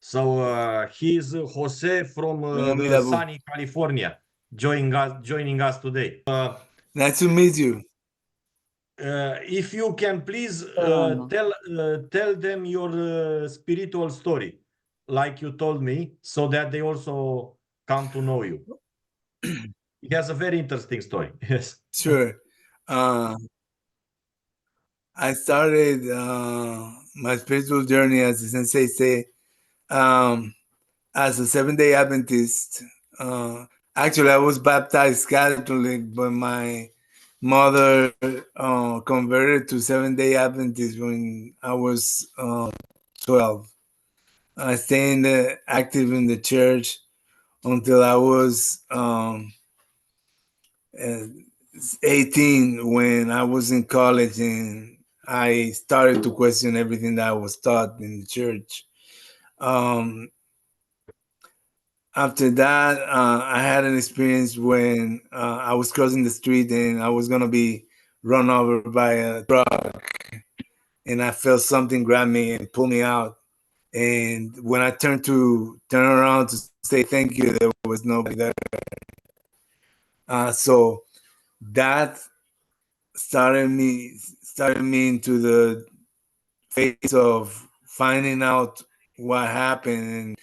So he's Jose from the sunny California, joining us today. Nice to meet you. If you can please tell them your spiritual story, like you told me, so that they also come to know you. He has a very interesting story. Yes. Sure. I started my spiritual journey, as the sensei say, as a 7-day Adventist. Actually, I was baptized Catholic, but my mother converted to 7-day Adventist when I was 12. I stayed active in the church until I was 18, when I was in college, and I started to question everything that I was taught in the church. After that, I had an experience when I was crossing the street and I was going to be run over by a truck, and I felt something grab me and pull me out. And when I turned around to say thank you, there was nobody there. So that started me into the phase of finding out what happened, and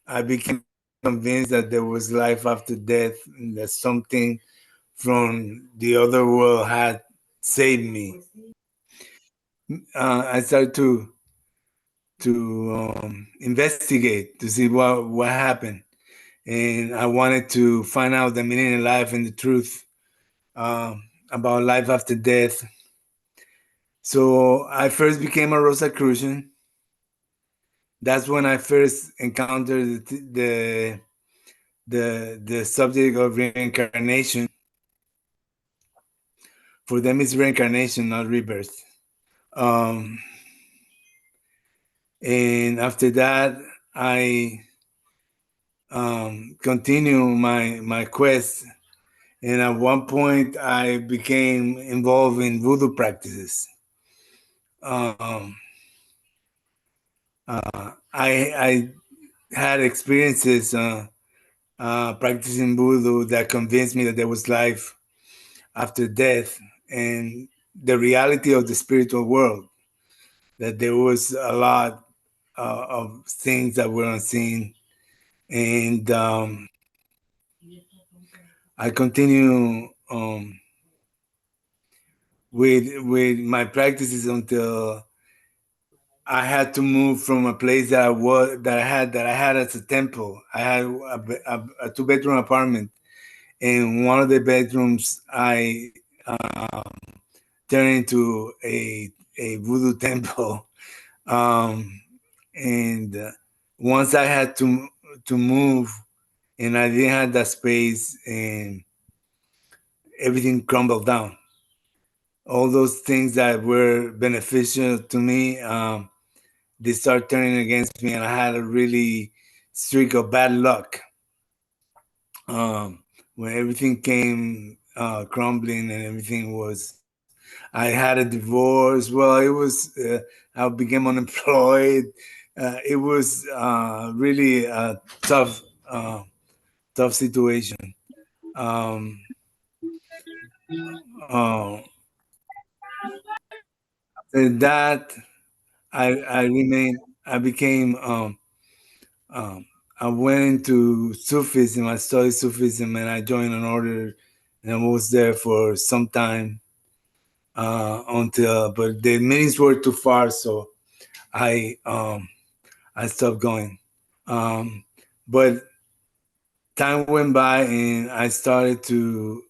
I became convinced that there was life after death, and that something from the other world had saved me. I started to investigate to see what happened, and I wanted to find out the meaning of life and the truth about life after death. So I first became a Rosicrucian. That's when I first encountered the subject of reincarnation. For them, it's reincarnation, not rebirth. And after that, I continue my quest. And at one point, I became involved in voodoo practices. I had experiences practicing voodoo that convinced me that there was life after death, and the reality of the spiritual world, that there was a lot of things that were unseen. And I continue with my practices until I had to move from a place that I had as a temple. I had a 2-bedroom apartment. In one of the bedrooms, I turned into a voodoo temple. And once I had to move, and I didn't have that space, and everything crumbled down. All those things that were beneficial to me, they started turning against me, and I had a really streak of bad luck. When everything came crumbling and everything was, I had a divorce. Well, it was, I became unemployed. It was really a tough situation. Um, after that, I became, I went into Sufism. I studied Sufism, and I joined an order, and I was there for some time but the meetings were too far, so I stopped going. But time went by, and I started to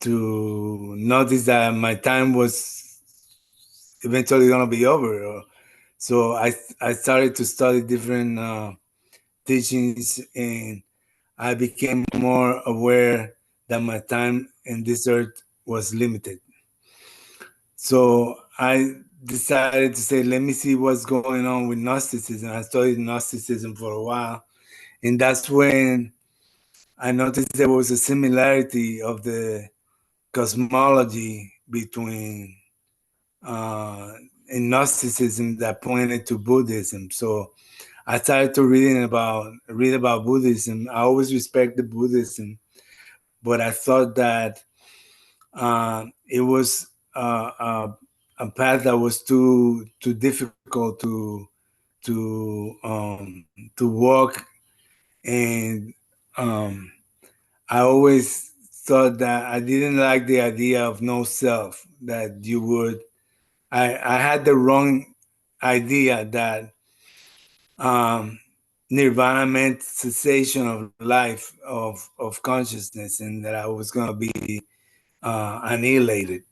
notice that my time was eventually gonna be over. So I started to study different teachings, and I became more aware that my time in this earth was limited. So I decided to say, let me see what's going on with Gnosticism. I studied Gnosticism for a while, and that's when I noticed there was a similarity of the cosmology between in Gnosticism that pointed to Buddhism. So I started to read about Buddhism. I always respected Buddhism, but I thought that it was a path that was too difficult to walk, and I always thought that I didn't like the idea of no self. That you would, I had the wrong idea that nirvana meant cessation of life, of consciousness, and that I was going to be annihilated.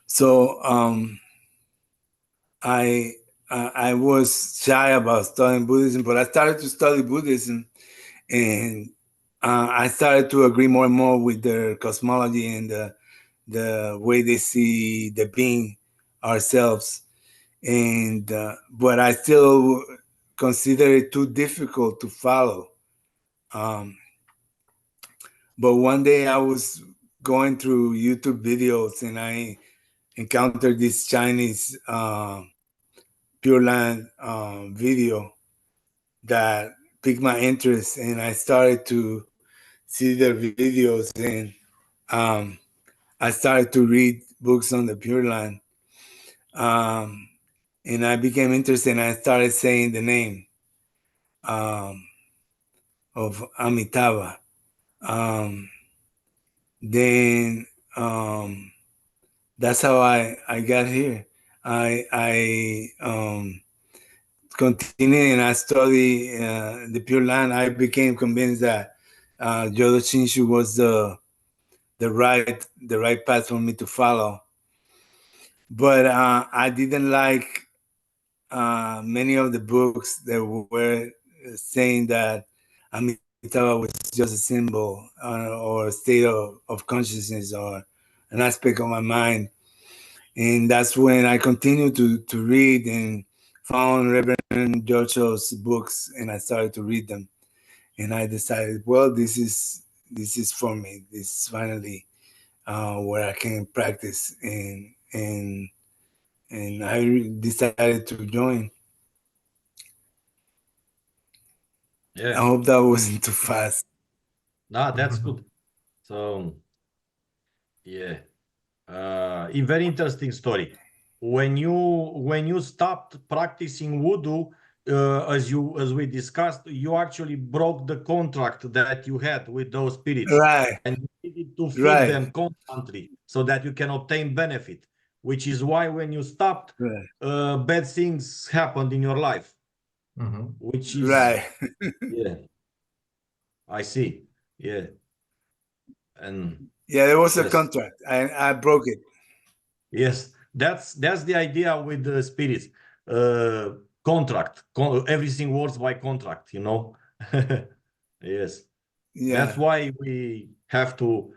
So I was shy about studying Buddhism, but I started to study Buddhism, and I started to agree more and more with their cosmology and the way they see the being, ourselves. And but I still consider it too difficult to follow. But one day I was going through YouTube videos, and I encountered this Chinese Pure Land video that piqued my interest, and I started to see their videos, and I started to read books on the Pure Land, and I became interested, and I started saying the name of Amitabha. Then that's how I got here. I continued, and I studied the Pure Land. I became convinced that Jodo Shinshu was the right path for me to follow. But I didn't like many of the books that were saying that Amitabha was just a symbol or a state of consciousness or an aspect of my mind. And that's when I continued to read and found Reverend Josh's books, and I started to read them. And I decided, well, this is for me. This is finally where I can practice, and I decided to join. Yeah. I hope that wasn't too fast. No, that's good. So, yeah. A very interesting story. When you stopped practicing voodoo, as we discussed, you actually broke the contract that you had with those spirits, Right, and you needed to feed right, them constantly so that you can obtain benefit. Which is why when you stopped, right, bad things happened in your life. Which is, right. yeah, I see. Yeah, and Yeah, there was a yes. contract. I broke it. Yes, that's the idea with the spirits. Contract. Everything works by contract, you know. Yes. That's Yeah. why we have to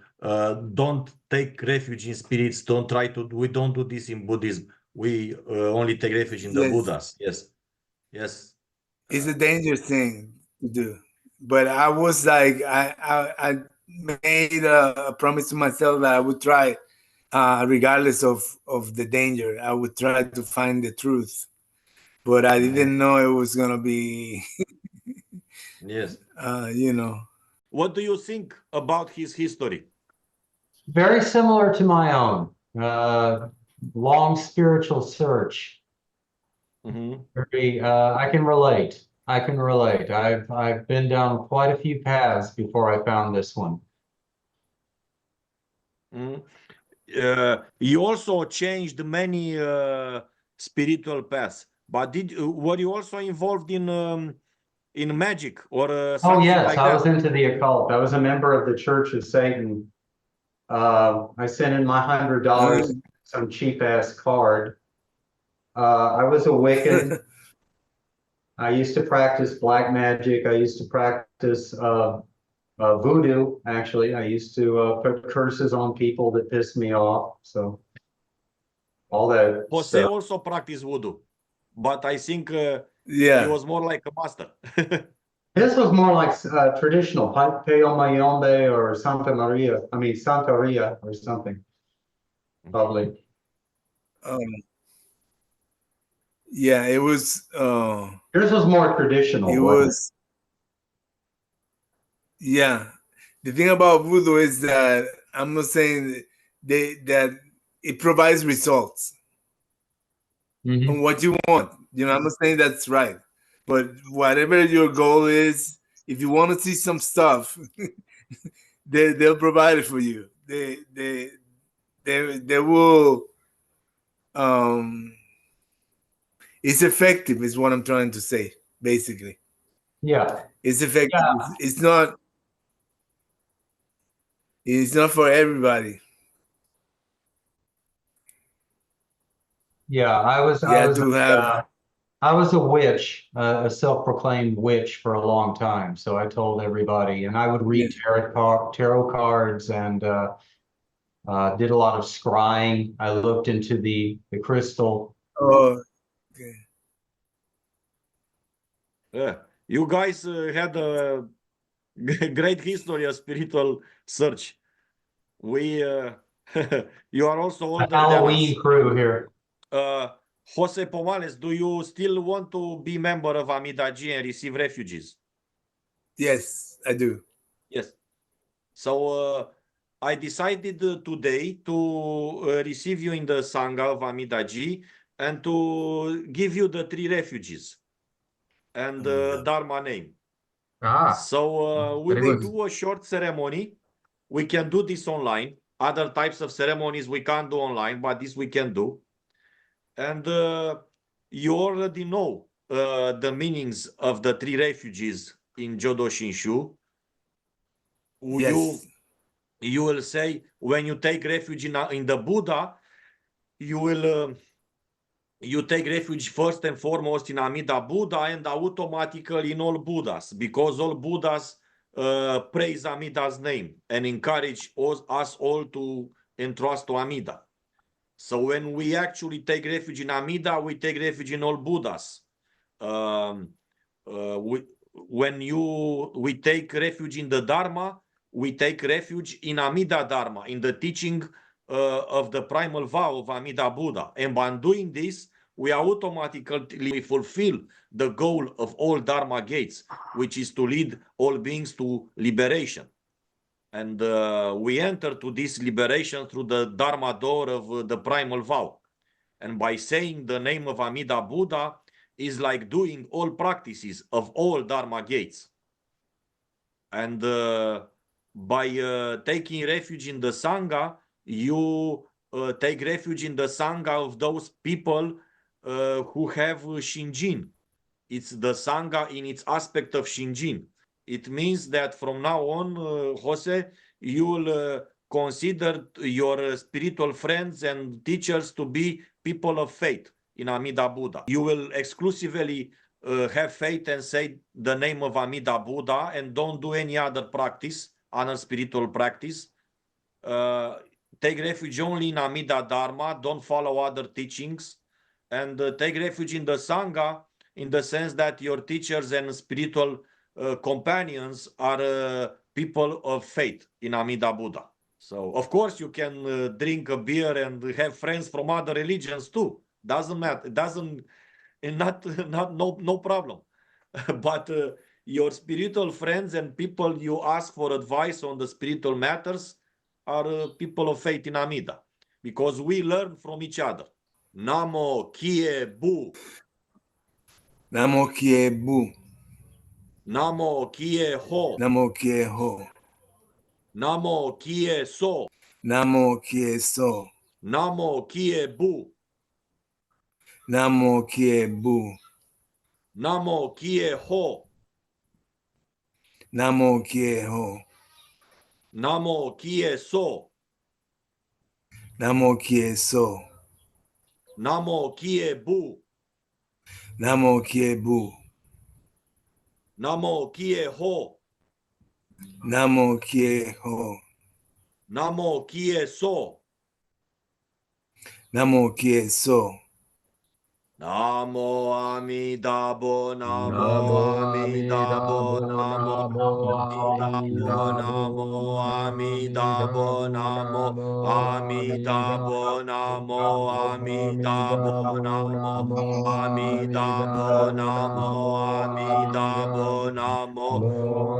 don't take refuge in spirits. Don't try to. We don't do this in Buddhism. We only take refuge in the Yes. Buddhas. Yes. Yes. It's a dangerous thing to do. But I was like, I made a promise to myself that I would try, regardless of the danger. I would try to find the truth. But I didn't know it was gonna be, Yes. you know. What do you think about his history? Very similar to my own. Long spiritual search. Very, I can relate. I can relate. I've been down quite a few paths before I found this one. You also changed many spiritual paths, but were you also involved in magic or Oh something yes, like I that? was into the occult. I was a member of the Church of Satan. I sent in my $100, some cheap ass card. I was a Wiccan. I used to practice black magic. I used to practice voodoo. Actually, I used to put curses on people that pissed me off. So all that Jose stuff. also practiced voodoo, but I think he Yeah. was more like a master. This was more like traditional Peo Mayombe or Santa Maria. I mean Santeria or something. Probably. Yeah, it was. Yours was more traditional. It wasn't was. Yeah, the thing about voodoo is that I'm not saying that it provides results it? on what you want. You know, I'm not saying that's right, but whatever your goal is, if you want to see some stuff, they'll provide it for you. They will. It's effective, is what I'm trying to say. Basically, Yeah. it's effective. Yeah. It's not. It's not for everybody. Yeah. You have to have. I was a witch, a self-proclaimed witch for a long time. So I told everybody, and I would Yeah. read tarot cards and did a lot of scrying. I looked into the crystal. Oh, okay. Yeah. You guys had a great history of spiritual search. We, you are also The older than us. Halloween crew here. Jose Pomales, do you still want to be member of Amidaji and receive refugees? Yes, I do. Yes. So I decided today to receive you in the sangha of Amidaji and to give you the 3 refugees and Dharma name. So we very will good. do a short ceremony. We can do this online. Other types of ceremonies we can't do online, but this we can do. And you already know the meanings of the 3 refugees in Jodo Shinshu. Yes. You will say, when you take refuge in the Buddha, you will you take refuge first and foremost in Amida Buddha and automatically in all Buddhas, because all Buddhas praise Amida's name and encourage us all to entrust to Amida. So when we actually take refuge in Amida, we take refuge in all Buddhas. When we take refuge in the Dharma, we take refuge in Amida Dharma, in the teaching of the primal vow of Amida Buddha. And by doing this, we automatically fulfill the goal of all Dharma gates, which is to lead all beings to liberation. And we enter to this liberation through the Dharma door of the primal vow. And by saying the name of Amida Buddha is like doing all practices of all Dharma gates. And by taking refuge in the Sangha, you take refuge in the Sangha of those people who have Shinjin. It's the Sangha in its aspect of Shinjin. It means that from now on, Jose, you will consider your spiritual friends and teachers to be people of faith in Amida Buddha. You will exclusively have faith and say the name of Amida Buddha and don't do any other practice, other spiritual practice. Take refuge only in Amida Dharma, don't follow other teachings, and take refuge in the Sangha in the sense that your teachers and spiritual companions are people of faith in Amida Buddha. So, of course, you can drink a beer and have friends from other religions too. Doesn't matter. It doesn't, no problem. But your spiritual friends and people you ask for advice on the spiritual matters are people of faith in Amida, because we learn from each other. Namo Kie Bu. Namo Kie Bu. Namo Kie Ho. Namo Kie Ho. Namo Kie So. Namo Kie So. Namo Kie Bu. Namo Kie Bu. Namo Kie Ho. Namo Kie Ho. Namo Kie So. Namo Kie So. Namo Kie Bu. Namo Kie Bu. Namo Kie Ho. Namo Kie Ho. Namo Kie So. Namo Kie So. Namo Amidabo, Namo Namo Amidabo, Namo Amidabo, Amidabo, Namo Amidabo, Namo Amidabo, Namo Amidabo, Namo Amidabo, Namo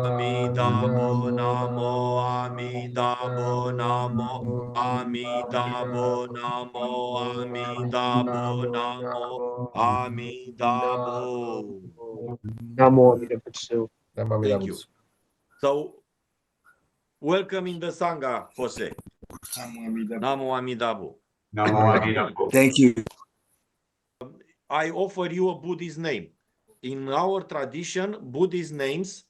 Amidabo, Namo Amidabo, Namo Amidabo, Namo Amidabo, Namo Amidabo, Namo Amidabo. Namo Amidabutsu. Thank you. So, welcome in the sangha, Jose. Namo Amidabo. Thank you. I offer you a Buddhist name. In our tradition, Buddhist names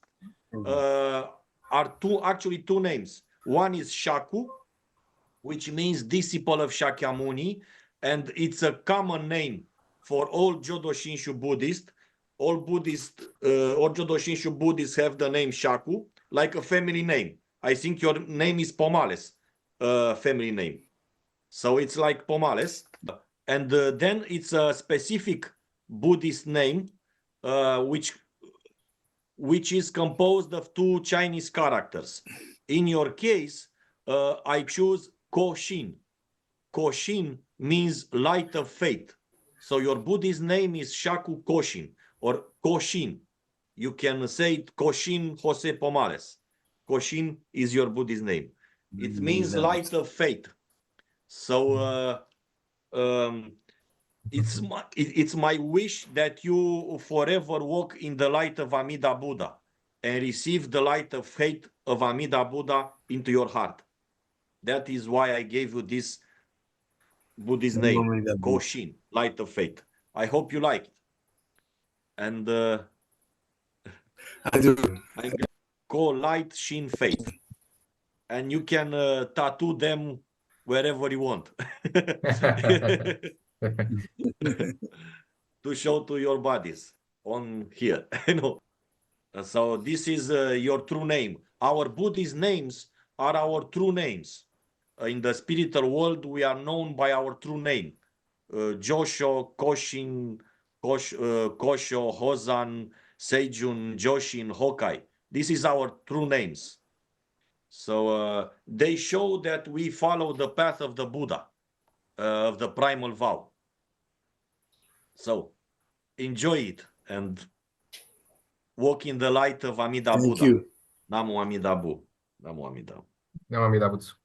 are actually two names. One is Shaku, which means disciple of Shakyamuni, and it's a common name for all Jodo Shinshu Buddhists. All Jodo Shinshu Buddhists have the name Shaku, like a family name. I think your name is Pomales, family name. So it's like Pomales. And then it's a specific Buddhist name, which is composed of two Chinese characters. In your case, I choose Koshin. Koshin means light of faith. So your Buddhist name is Shaku Koshin or Koshin. You can say it Koshin Jose Pomales. Koshin is your Buddhist name. It means light of faith. So it's my wish that you forever walk in the light of Amida Buddha and receive the light of faith of Amida Buddha into your heart. That is why I gave you this Buddhist name, Koshin, light of faith. I hope you like it. And I do. I'm going to call light Shin faith. And you can tattoo them wherever you want. To show to your bodies on here. So this is your true name. Our Buddhist names are our true names. In the spiritual world, we are known by our true name. Josho, Koshin, Kosho, Hozan, Seijun, Joshin, Hokai. This is our true names. So they show that we follow the path of the Buddha, of the primal vow. So enjoy it and walk in the light of Amida Thank Buddha. you. Namo Amida Bu. Namo Amida. Namo Amidabutsu.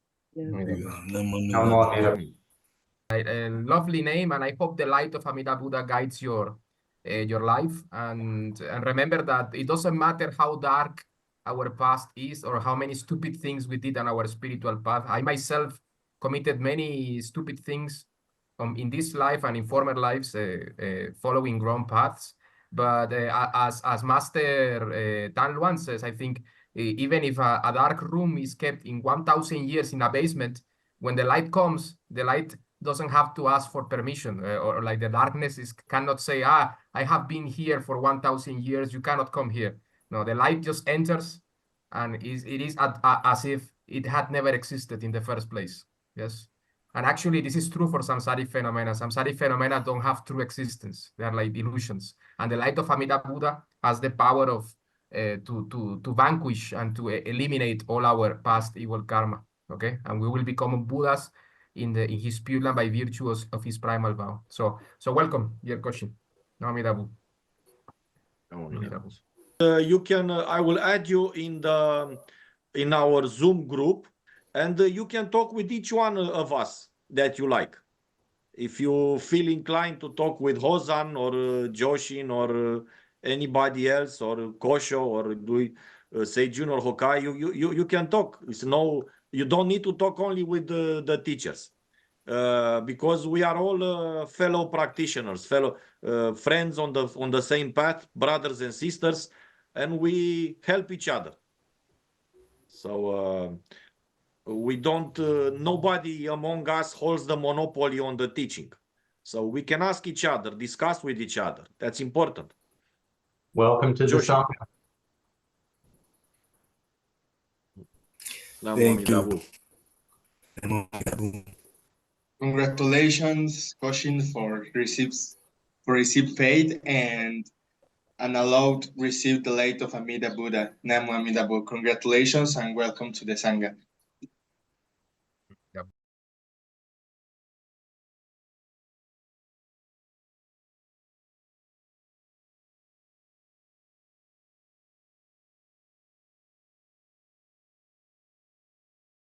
A lovely name, and I hope the light of Amida Buddha guides your life. And remember that it doesn't matter how dark our past is or how many stupid things we did on our spiritual path. I myself committed many stupid things in this life and in former lives, following wrong paths. But as Master Dan Luan says, I think even if a dark room is kept in 1,000 years in a basement, when the light comes, the light doesn't have to ask for permission, or like the darkness cannot say, I have been here for 1,000 years, you cannot come here. No, the light just enters, and it is as if it had never existed in the first place. Yes. And actually, this is true for samsaric phenomena. Samsaric phenomena don't have true existence. They are like illusions. And the light of Amida Buddha has the power of to vanquish and to eliminate all our past evil karma. Okay, and we will become Buddhas in his pure land by virtue of his primal vow. So welcome, dear Koshin. Namo Amida Bu. You can. I will add you in our Zoom group, and you can talk with each one of us that you like. If you feel inclined to talk with Hozan or Joshin or anybody else or Kosho or Seijun or Hokai, you can talk. You don't need to talk only with the teachers, because we are all fellow practitioners, fellow friends on the same path, brothers and sisters, and we help each other. So we don't. Nobody among us holds the monopoly on the teaching, so we can ask each other, discuss with each other. That's important. Welcome to the Joshi. sangha. Thank you. Congratulations, Koshin, for receive faith and allowed receive the light of Amida Buddha. Namo Amida Buddha. Congratulations and welcome to the sangha.